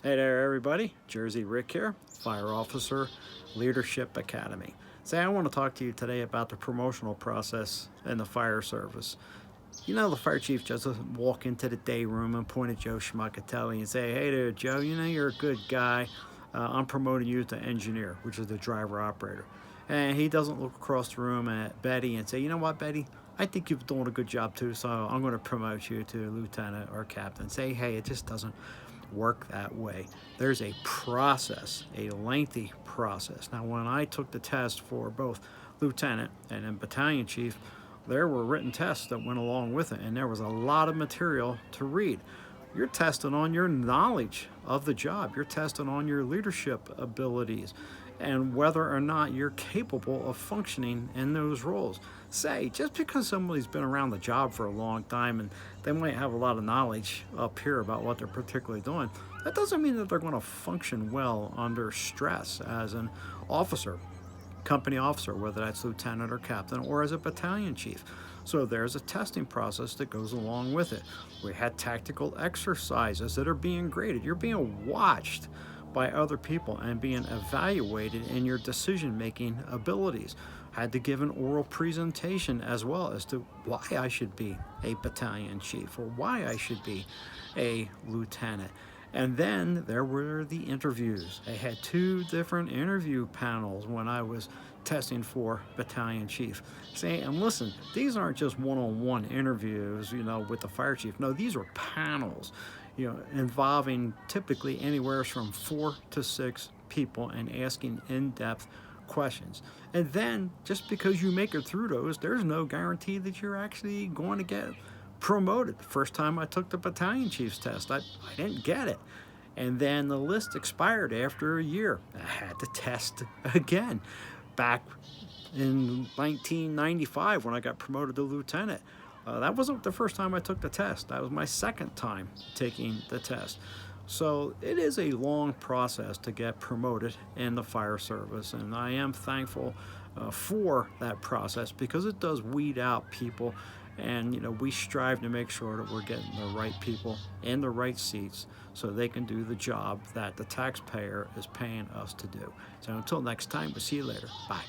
Hey there, everybody. Jersey Rick here, Fire Officer Leadership Academy. Say, I want to talk to you today about the promotional process in the fire service. You know, the fire chief just doesn't walk into the day room and point at Joe Schmuckatelli and say, "Hey there, Joe, you know you're a good guy. I'm promoting you to engineer," which is the driver operator. And he doesn't look across the room at Betty and say, "You know what, Betty? I think you've done a good job too, so I'm going to promote you to lieutenant or captain." Say, hey, it just doesn't work that way. There's a process, a lengthy process. Now, when I took the test for both lieutenant and then battalion chief, there were written tests that went along with it, and there was a lot of material to read. You're testing on your knowledge of the job, you're testing on your leadership abilities, and whether or not you're capable of functioning in those roles. Say, just because somebody's been around the job for a long time and they might have a lot of knowledge up here about what they're particularly doing, that doesn't mean that they're going to function well under stress as an officer, company officer, whether that's lieutenant or captain, or as a battalion chief. So there's a testing process that goes along with it. We had tactical exercises that are being graded. You're being watched by other people and being evaluated in your decision making abilities. Had to give an oral presentation as well as to why I should be a battalion chief or why I should be a lieutenant. And then there were the interviews. I had two different interview panels when I was testing for battalion chief. Say, and listen, these aren't just one-on-one interviews, with the fire chief. No, these are panels, involving typically anywhere from 4 to 6 people and asking in-depth questions. And then just because you make it through those, there's no guarantee that you're actually going to get promoted. The first time I took the battalion chief's test, I didn't get it. And then the list expired after a year. I had to test again back in 1995 when I got promoted to lieutenant. That wasn't the first time I took the test. That was my second time taking the test. So it is a long process to get promoted in the fire service, and I am thankful for that process because it does weed out people, and we strive to make sure that we're getting the right people in the right seats so they can do the job that the taxpayer is paying us to do. So until next time, we'll see you later. Bye.